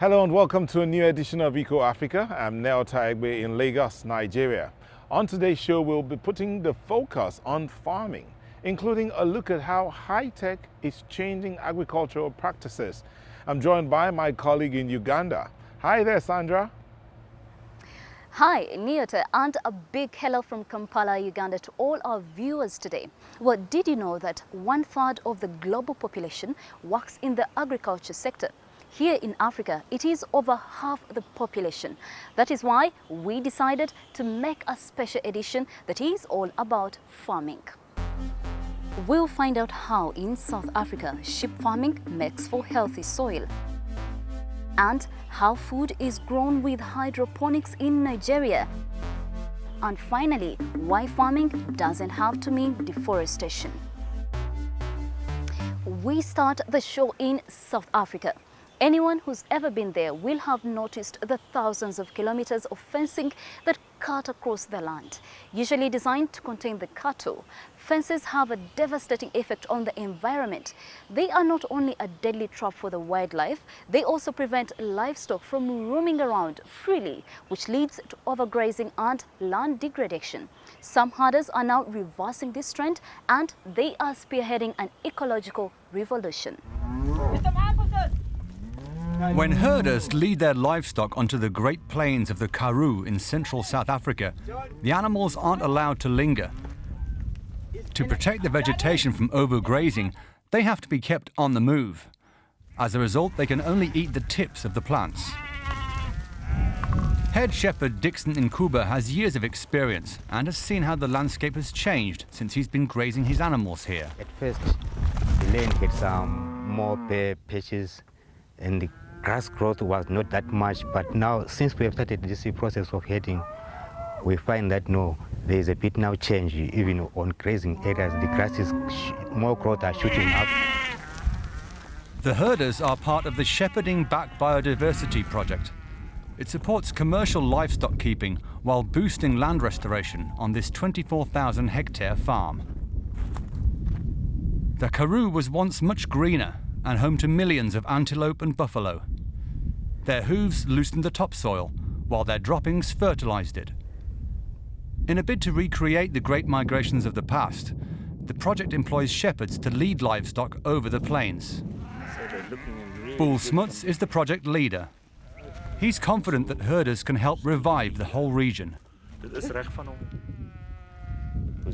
Hello and welcome to a new edition of EcoAfrica. I'm Neo Taegbe in Lagos, Nigeria. On today's show, we'll be putting the focus on farming, including a look at how high-tech is changing agricultural practices. I'm joined by my colleague in Uganda. Hi there, Sandra. Hi, Niyota, and a big hello from Kampala, Uganda to all our viewers today. Well, did you know that 1/3 of the global population works in the agriculture sector? Here in Africa, it is over half the population. That is why we decided to make a special edition that is all about farming. We'll find out how in South Africa, sheep farming makes for healthy soil, and how food is grown with hydroponics in Nigeria. And finally, why farming doesn't have to mean deforestation. We start the show in South Africa. Anyone who's ever been there will have noticed the thousands of kilometers of fencing that cut across the land. Usually designed to contain the cattle, fences have a devastating effect on the environment. They are not only a deadly trap for the wildlife, they also prevent livestock from roaming around freely, which leads to overgrazing and land degradation. Some herders are now reversing this trend, and they are spearheading an ecological revolution. When herders lead their livestock onto the Great Plains of the Karoo in central South Africa, the animals aren't allowed to linger. To protect the vegetation from overgrazing, they have to be kept on the move. As a result, they can only eat the tips of the plants. Head shepherd Dixon Nkuba has years of experience and has seen how the landscape has changed since he's been grazing his animals here. At first, the land had some more bare patches and the grass growth was not that much, but now since we have started this process of heading, we find that no, there is a bit now change even on grazing areas. The grass is more growth are shooting up. The herders are part of the Shepherding Back Biodiversity project. It supports commercial livestock keeping while boosting land restoration on this 24,000 hectare farm. The Karoo was once much greener and home to millions of antelope and buffalo. Their hooves loosened the topsoil, while their droppings fertilized it. In a bid to recreate the great migrations of the past, the project employs shepherds to lead livestock over the plains. Bull Smuts is the project leader. He's confident that herders can help revive the whole region. Because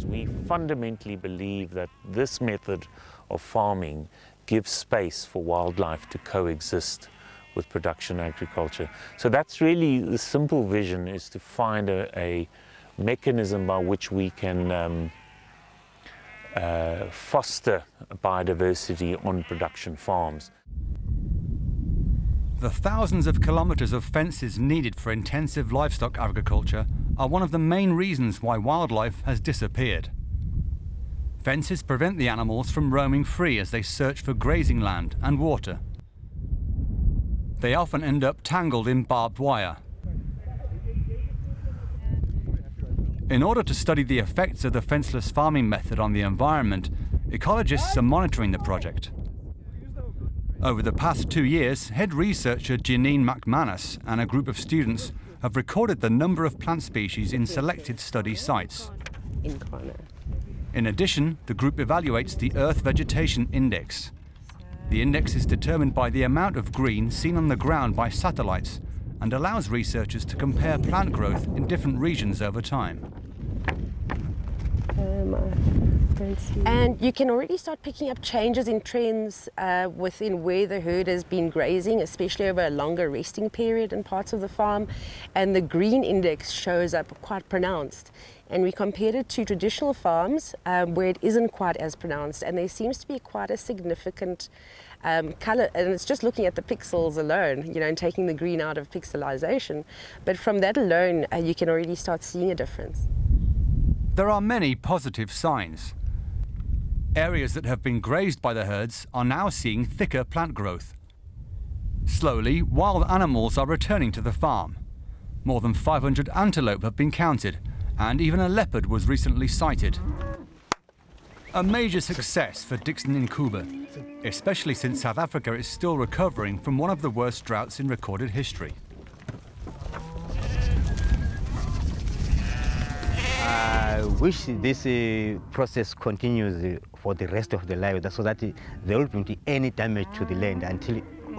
we fundamentally believe that this method of farming gives space for wildlife to coexist with production agriculture. So that's really the simple vision, is to find a mechanism by which we can foster biodiversity on production farms. The thousands of kilometers of fences needed for intensive livestock agriculture are one of the main reasons why wildlife has disappeared. Fences prevent the animals from roaming free as they search for grazing land and water. They often end up tangled in barbed wire. In order to study the effects of the fenceless farming method on the environment, ecologists are monitoring the project. Over the past 2 years, head researcher Janine McManus and a group of students have recorded the number of plant species in selected study sites. In addition, the group evaluates the Earth Vegetation Index. The index is determined by the amount of green seen on the ground by satellites and allows researchers to compare plant growth in different regions over time. And you can already start picking up changes in trends within where the herd has been grazing, especially over a longer resting period in parts of the farm. And the green index shows up quite pronounced. And we compared it to traditional farms where it isn't quite as pronounced. And there seems to be quite a significant color, and it's just looking at the pixels alone, you know, and taking the green out of pixelization. But from that alone, you can already start seeing a difference. There are many positive signs. Areas that have been grazed by the herds are now seeing thicker plant growth. Slowly, wild animals are returning to the farm. More than 500 antelope have been counted, and even a leopard was recently sighted. A major success for Dixon Nkuba, especially since South Africa is still recovering from one of the worst droughts in recorded history. I wish this process continues for the rest of the life, so that there won't be any damage to the land,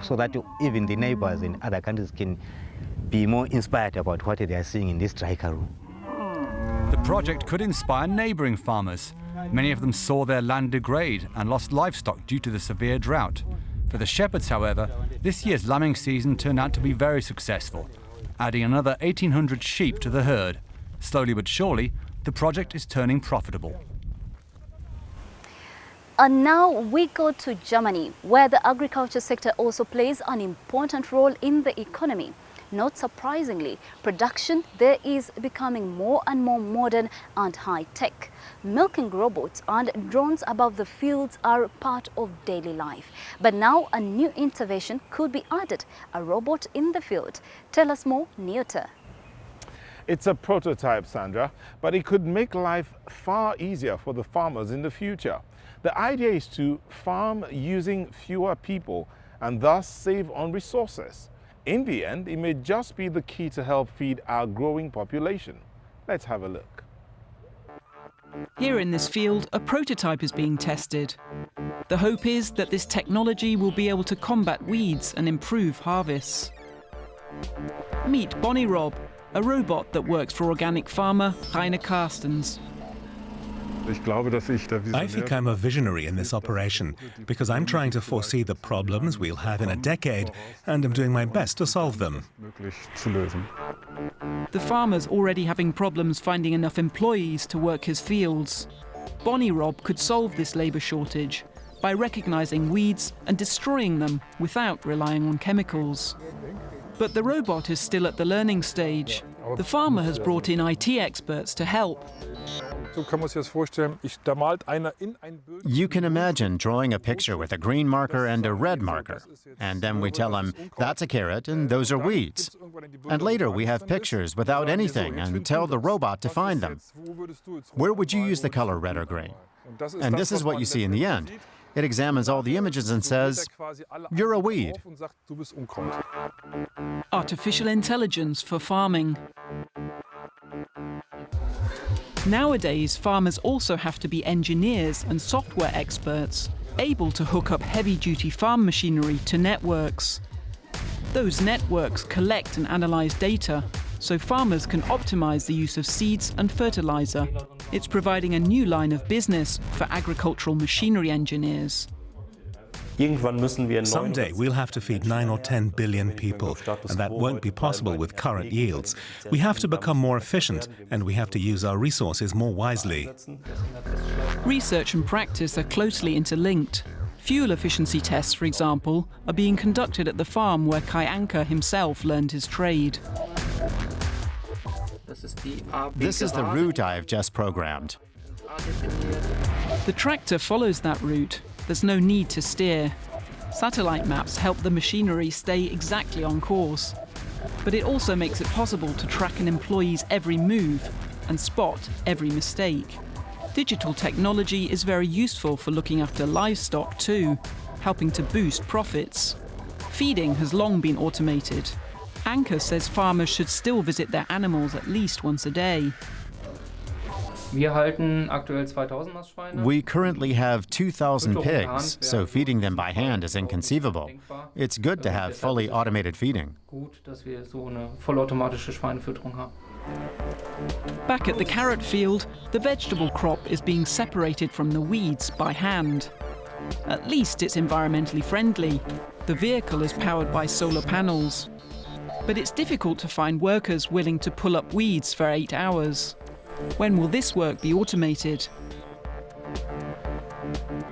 so that even the neighbors in other countries can be more inspired about what they are seeing in this dry Karoo. The project could inspire neighbouring farmers. Many of them saw their land degrade and lost livestock due to the severe drought. For the shepherds, however, this year's lambing season turned out to be very successful, adding another 1,800 sheep to the herd. Slowly but surely, the project is turning profitable. And now we go to Germany, where the agriculture sector also plays an important role in the economy. Not surprisingly, production there is becoming more and more modern and high-tech. Milking robots and drones above the fields are part of daily life. But now a new intervention could be added, a robot in the field. Tell us more, Niota. It's a prototype, Sandra, but it could make life far easier for the farmers in the future. The idea is to farm using fewer people and thus save on resources. In the end, it may just be the key to help feed our growing population. Let's have a look. Here in this field, a prototype is being tested. The hope is that this technology will be able to combat weeds and improve harvests. Meet Bonnie Rob, a robot that works for organic farmer Rainer Carstens. I think I'm a visionary in this operation because I'm trying to foresee the problems we'll have in a decade and I'm doing my best to solve them. The farmer's already having problems finding enough employees to work his fields. Bonnie Rob could solve this labour shortage by recognising weeds and destroying them without relying on chemicals. But the robot is still at the learning stage. The farmer has brought in IT experts to help. You can imagine drawing a picture with a green marker and a red marker, and then we tell him that's a carrot and those are weeds. And later we have pictures without anything and tell the robot to find them. Where would you use the color red or green? And this is what you see in the end. It examines all the images and says, you're a weed. Artificial intelligence for farming. Nowadays, farmers also have to be engineers and software experts, able to hook up heavy-duty farm machinery to networks. Those networks collect and analyse data, so farmers can optimise the use of seeds and fertiliser. It's providing a new line of business for agricultural machinery engineers. Someday we'll have to feed 9 or 10 billion people, and that won't be possible with current yields. We have to become more efficient, and we have to use our resources more wisely. Research and practice are closely interlinked. Fuel efficiency tests, for example, are being conducted at the farm where Kai Anker himself learned his trade. This is the route I've just programmed. The tractor follows that route. There's no need to steer. Satellite maps help the machinery stay exactly on course. But it also makes it possible to track an employee's every move and spot every mistake. Digital technology is very useful for looking after livestock too, helping to boost profits. Feeding has long been automated. Anker says farmers should still visit their animals at least once a day. We currently have 2,000 pigs, so feeding them by hand is inconceivable. It's good to have fully automated feeding. Back at the carrot field, the vegetable crop is being separated from the weeds by hand. At least it's environmentally friendly. The vehicle is powered by solar panels. But it's difficult to find workers willing to pull up weeds for 8 hours. When will this work be automated?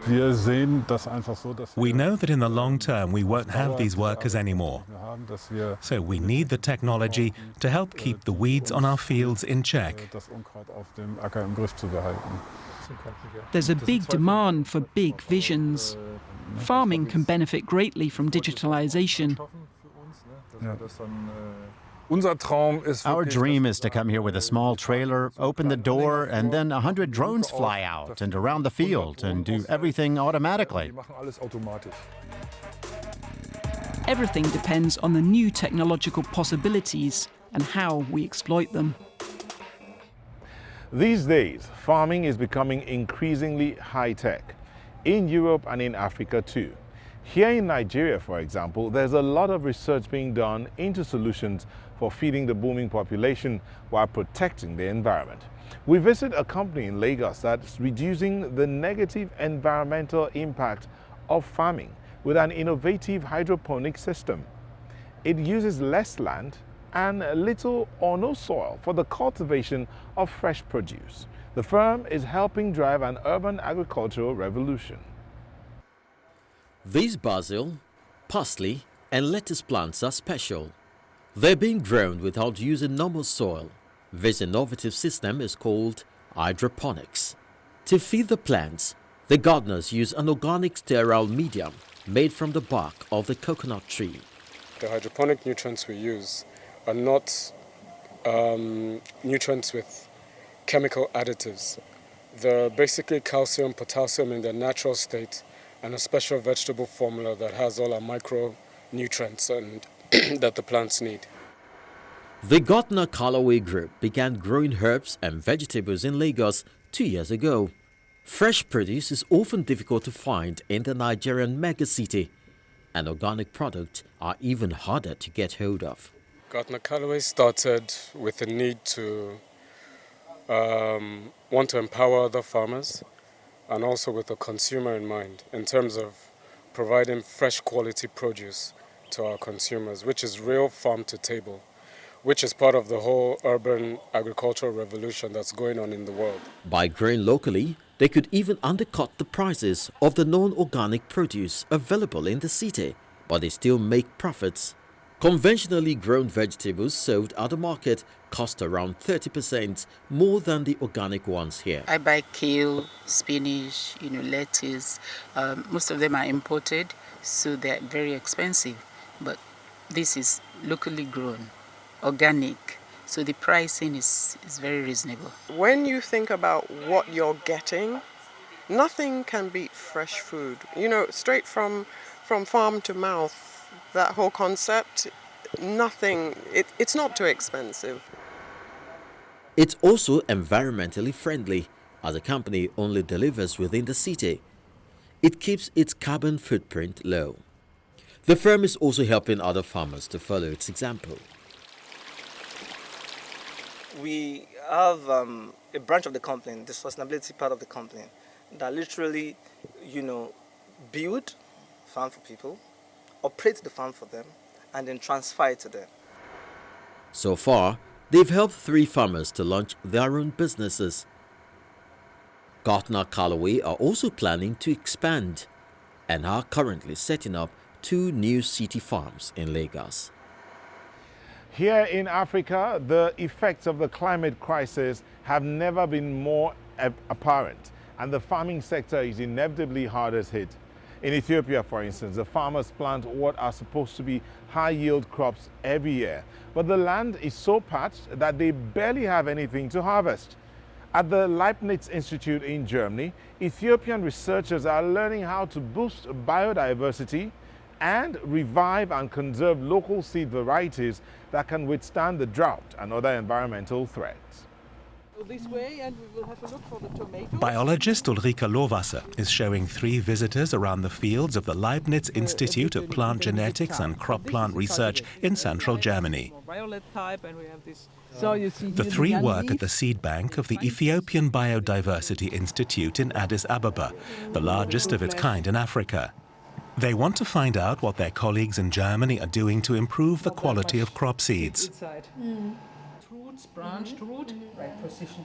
We know that in the long term we won't have these workers anymore. So we need the technology to help keep the weeds on our fields in check. There's a big demand for big visions. Farming can benefit greatly from digitalization. Our dream is to come here with a small trailer, open the door, and then 100 drones fly out and around the field and do everything automatically. Everything depends on the new technological possibilities and how we exploit them. These days, farming is becoming increasingly high-tech, in Europe and in Africa too. Here in Nigeria, for example, there's a lot of research being done into solutions for feeding the booming population while protecting the environment. We visit a company in Lagos that's reducing the negative environmental impact of farming with an innovative hydroponic system. It uses less land and little or no soil for the cultivation of fresh produce. The firm is helping drive an urban agricultural revolution. These basil, parsley, and lettuce plants are special. They're being grown without using normal soil. This innovative system is called hydroponics. To feed the plants, the gardeners use an organic sterile medium made from the bark of the coconut tree. The hydroponic nutrients we use are not nutrients with chemical additives. They're basically calcium, potassium in their natural state, and a special vegetable formula that has all our micronutrients and that the plants need. The Gartner Callaway Group began growing herbs and vegetables in Lagos 2 years ago. Fresh produce is often difficult to find in the Nigerian megacity, and organic products are even harder to get hold of. Gartner Callaway started with the need to want to empower other farmers, and also with the consumer in mind, in terms of providing fresh quality produce to our consumers, which is real farm to table, which is part of the whole urban agricultural revolution that's going on in the world. By growing locally, they could even undercut the prices of the non-organic produce available in the city, but they still make profits. Conventionally grown vegetables sold at the market cost around 30% more than the organic ones here. I buy kale, spinach, lettuce. Most of them are imported, so they're very expensive. But this is locally grown, organic, so the pricing is very reasonable. When you think about what you're getting, nothing can beat fresh food. Straight from farm to mouth. That whole concept, nothing, it's not too expensive. It's also environmentally friendly, as the company only delivers within the city. It keeps its carbon footprint low. The firm is also helping other farmers to follow its example. We have a branch of the company, the sustainability part of the company, that literally, build farm for people, operate the farm for them, and then transfer it to them. So far, they've helped 3 farmers to launch their own businesses. Gartner Callaway are also planning to expand and are currently setting up 2 new city farms in Lagos. Here in Africa, the effects of the climate crisis have never been more apparent, and the farming sector is inevitably hardest hit. In Ethiopia, for instance, the farmers plant what are supposed to be high-yield crops every year, but the land is so parched that they barely have anything to harvest. At the Leibniz Institute in Germany, Ethiopian researchers are learning how to boost biodiversity and revive and conserve local seed varieties that can withstand the drought and other environmental threats. This way, and we will have a look for the tomatoes. Biologist Ulrike Lohwasser is showing 3 visitors around the fields of the Leibniz Institute of Plant Genetics and Crop Plant Research in central Germany. The 3 work at the seed bank of the Ethiopian Biodiversity Institute in Addis Ababa, the largest of its kind in Africa. They want to find out what their colleagues in Germany are doing to improve the quality of crop seeds.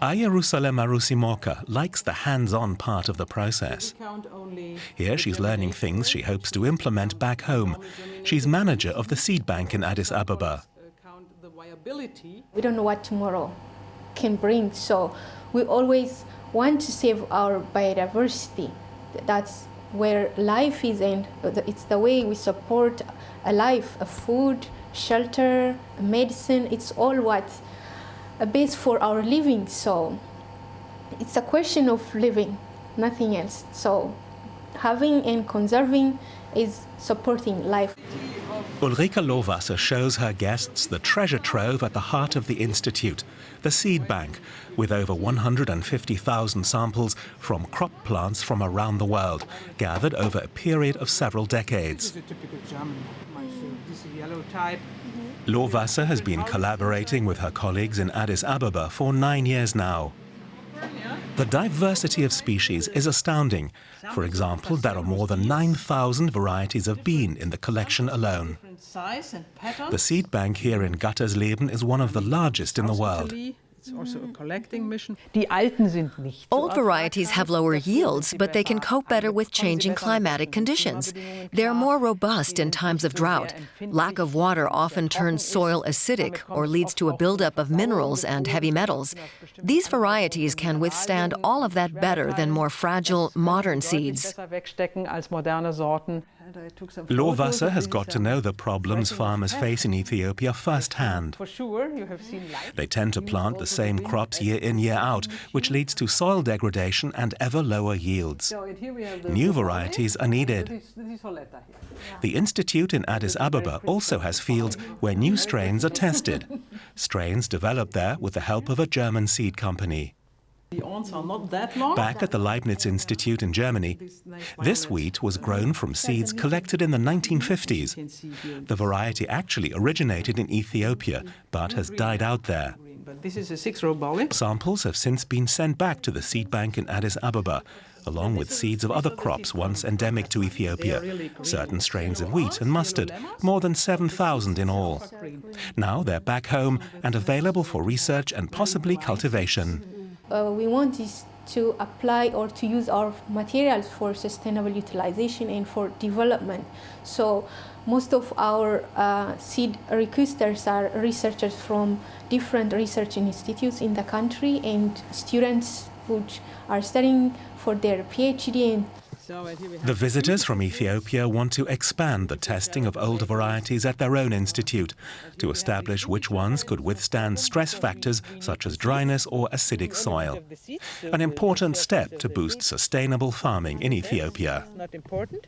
Jerusalem Arusimoka likes the hands-on part of the process. Here she's learning things she hopes to implement back home. She's manager of the seed bank in Addis Ababa. We don't know what tomorrow can bring, so we always want to save our biodiversity. That's where life is, and it's the way we support a life, a food, shelter, medicine. It's all what's a base for our living. So it's a question of living, nothing else. So having and conserving is supporting life. Ulrika Lohwasser shows her guests the treasure trove at the heart of the Institute, the seed bank, with over 150,000 samples from crop plants from around the world, gathered over a period of several decades. This is a typical German. This is yellow type. Lohwasser has been collaborating with her colleagues in Addis Ababa for 9 years now. The diversity of species is astounding. For example, there are more than 9,000 varieties of bean in the collection alone. The seed bank here in Gattersleben is one of the largest in the world. It's also a collecting mission. Old varieties have lower yields, but they can cope better with changing climatic conditions. They're more robust in times of drought. Lack of water often turns soil acidic or leads to a buildup of minerals and heavy metals. These varieties can withstand all of that better than more fragile, modern seeds. Lohwasser has got to know the problems farmers face in Ethiopia firsthand. They tend to plant the same crops year in, year out, which leads to soil degradation and ever lower yields. New varieties are needed. The Institute in Addis Ababa also has fields where new strains are tested. Strains developed there with the help of a German seed company. Back at the Leibniz Institute in Germany, this wheat was grown from seeds collected in the 1950s. The variety actually originated in Ethiopia, but has died out there. Samples have since been sent back to the seed bank in Addis Ababa, along with seeds of other crops once endemic to Ethiopia, certain strains of wheat and mustard, more than 7,000 in all. Now they're back home and available for research and possibly cultivation. We want is to apply or to use our materials for sustainable utilization and for development. So most of our seed requesters are researchers from different research institutes in the country and students who are studying for their PhD. The visitors from Ethiopia want to expand the testing of older varieties at their own institute to establish which ones could withstand stress factors such as dryness or acidic soil. An important step to boost sustainable farming in Ethiopia. Not important,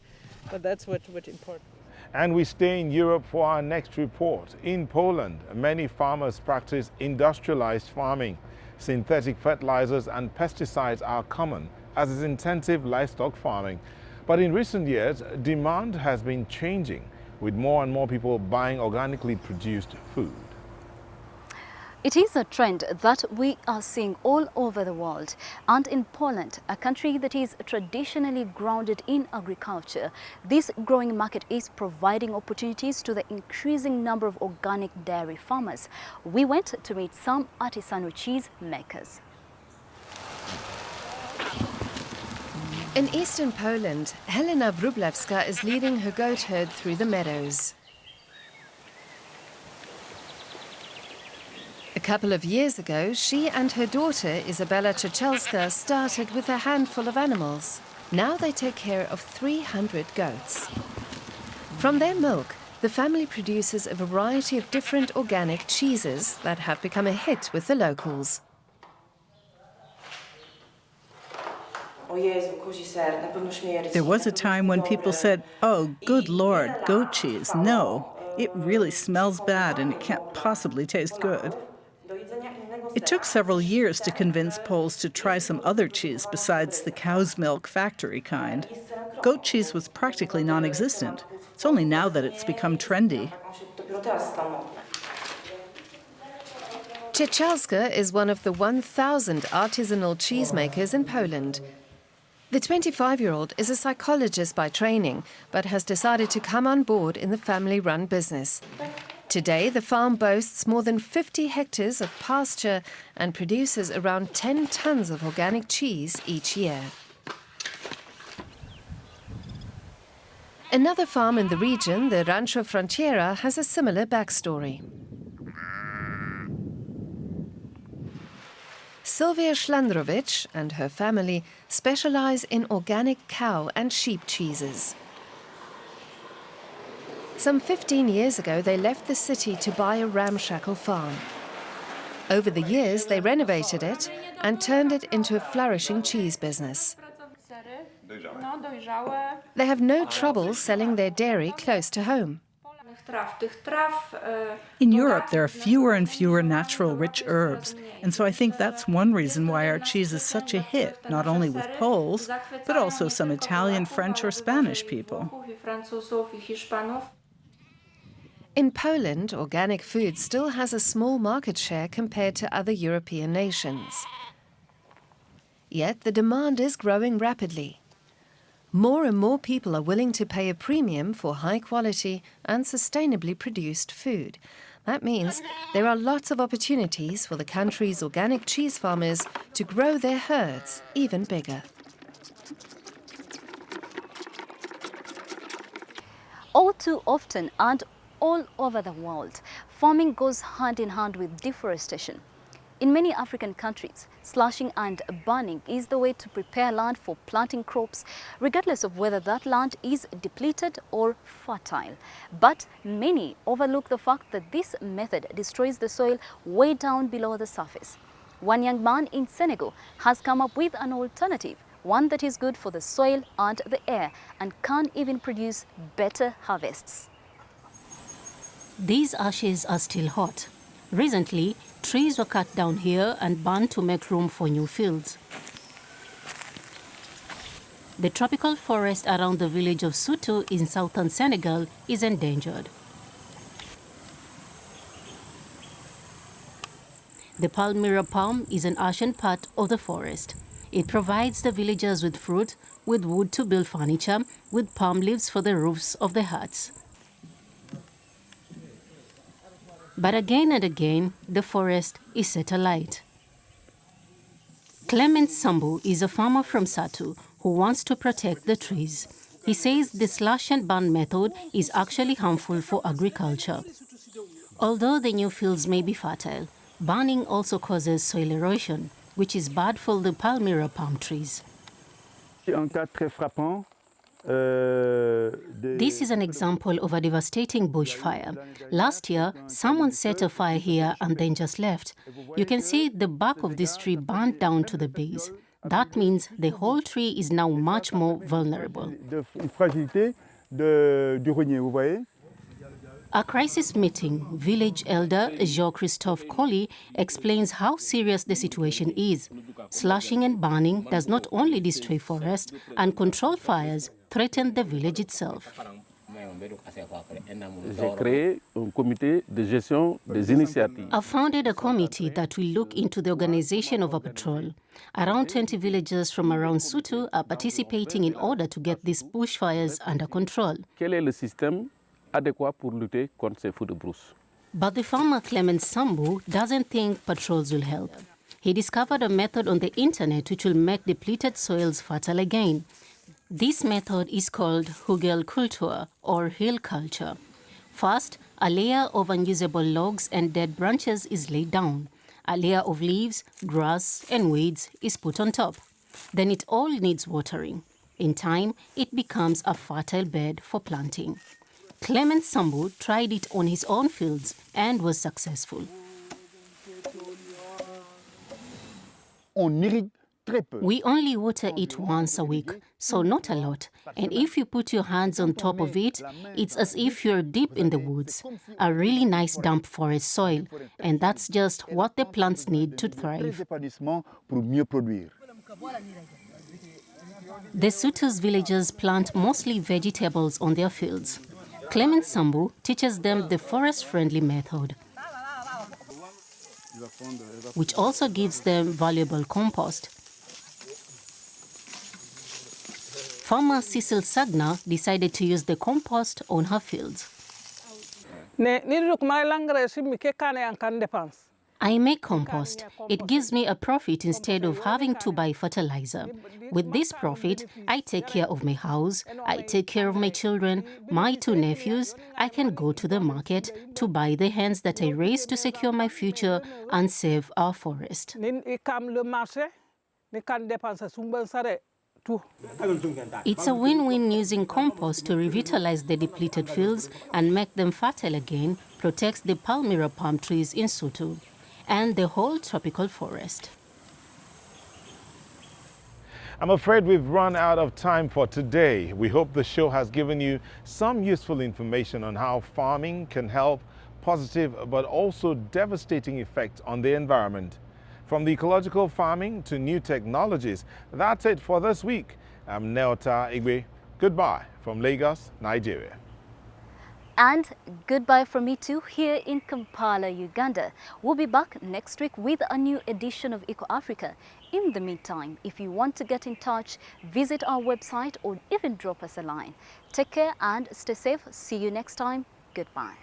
but that's what's important. And we stay in Europe for our next report. In Poland, many farmers practice industrialized farming. Synthetic fertilizers and pesticides are common, as is intensive livestock farming. But in recent years, demand has been changing, with more and more people buying organically produced food. It is a trend that we are seeing all over the world. And in Poland, a country that is traditionally grounded in agriculture, this growing market is providing opportunities to the increasing number of organic dairy farmers. We went to meet some artisanal cheese makers. In eastern Poland, Helena Wróblewska is leading her goat herd through the meadows. A couple of years ago, she and her daughter, Izabela Cieczelska, started with a handful of animals. Now they take care of 300 goats. From their milk, the family produces a variety of different organic cheeses that have become a hit with the locals. There was a time when people said, "Oh, good Lord, goat cheese, no. It really smells bad and it can't possibly taste good." It took several years to convince Poles to try some other cheese besides the cow's milk factory kind. Goat cheese was practically non-existent. It's only now that it's become trendy. Cieczelska is one of the 1,000 artisanal cheesemakers in Poland. The 25-year-old is a psychologist by training, but has decided to come on board in the family-run business. Today, the farm boasts more than 50 hectares of pasture and produces around 10 tons of organic cheese each year. Another farm in the region, the Rancho Frontiera, has a similar backstory. Sylwia Szlandrowicz and her family specialize in organic cow and sheep cheeses. Some 15 years ago, they left the city to buy a ramshackle farm. Over the years, they renovated it and turned it into a flourishing cheese business. They have no trouble selling their dairy close to home. In Europe, there are fewer and fewer natural rich herbs, and so I think that's one reason why our cheese is such a hit, not only with Poles, but also some Italian, French, or Spanish people. In Poland, organic food still has a small market share compared to other European nations. Yet the demand is growing rapidly. More and more people are willing to pay a premium for high-quality and sustainably produced food. That means there are lots of opportunities for the country's organic cheese farmers to grow their herds even bigger. All too often and all over the world, farming goes hand in hand with deforestation. In many African countries, slashing and burning is the way to prepare land for planting crops, regardless of whether that land is depleted or fertile. But many overlook the fact that this method destroys the soil way down below the surface. One young man in Senegal has come up with an alternative, one that is good for the soil and the air and can even produce better harvests. These ashes are still hot. Recently, trees were cut down here and burned to make room for new fields. The tropical forest around the village of Soutou in southern Senegal is endangered. The Palmyra palm is an ancient part of the forest. It provides the villagers with fruit, with wood to build furniture, with palm leaves for the roofs of the huts. But again and again, the forest is set alight. Clement Sambu is a farmer from Satu who wants to protect the trees. He says the slash and burn method is actually harmful for agriculture. Although the new fields may be fertile, burning also causes soil erosion, which is bad for the Palmyra palm trees. This is an example of a devastating bushfire. Last year, someone set a fire here and then just left. You can see the bark of this tree burned down to the base. That means the whole tree is now much more vulnerable. At crisis meeting, village elder Jean-Christophe Colli explains how serious the situation is. Slashing and burning does not only destroy forest and control fires, threaten the village itself. I've founded a committee that will look into the organization of a patrol. Around 20 villagers from around Soutou are participating in order to get these bushfires under control. But the farmer Clement Sambu doesn't think patrols will help. He discovered a method on the internet which will make depleted soils fertile again. This method is called hugel culture or hill culture. First, a layer of unusable logs and dead branches is laid down. A layer of leaves, grass and weeds is put on top. Then it all needs watering. In time, it becomes a fertile bed for planting. Clement Sambu tried it on his own fields and was successful. We only water it once a week, so not a lot. And if you put your hands on top of it, it's as if you're deep in the woods. A really nice damp forest soil. And that's just what the plants need to thrive. The Soutou's villagers plant mostly vegetables on their fields. Clement Sambu teaches them the forest-friendly method, which also gives them valuable compost. Farmer Cecil Sagna decided to use the compost on her fields. I make compost. It gives me a profit instead of having to buy fertilizer. With this profit, I take care of my house, I take care of my children, my 2 nephews. I can go to the market to buy the hens that I raise to secure my future and save our forest. It's a win-win using compost to revitalize the depleted fields and make them fertile again, protects the Palmyra palm trees in Sutu and the whole tropical forest. I'm afraid we've run out of time for today. We hope the show has given you some useful information on how farming can help positive but also devastating effects on the environment. From the ecological farming to new technologies, that's it for this week. I'm Neota Igwe. Goodbye from Lagos, Nigeria. And goodbye from me too here in Kampala, Uganda. We'll be back next week with a new edition of EcoAfrica. In the meantime, if you want to get in touch, visit our website or even drop us a line. Take care and stay safe. See you next time. Goodbye.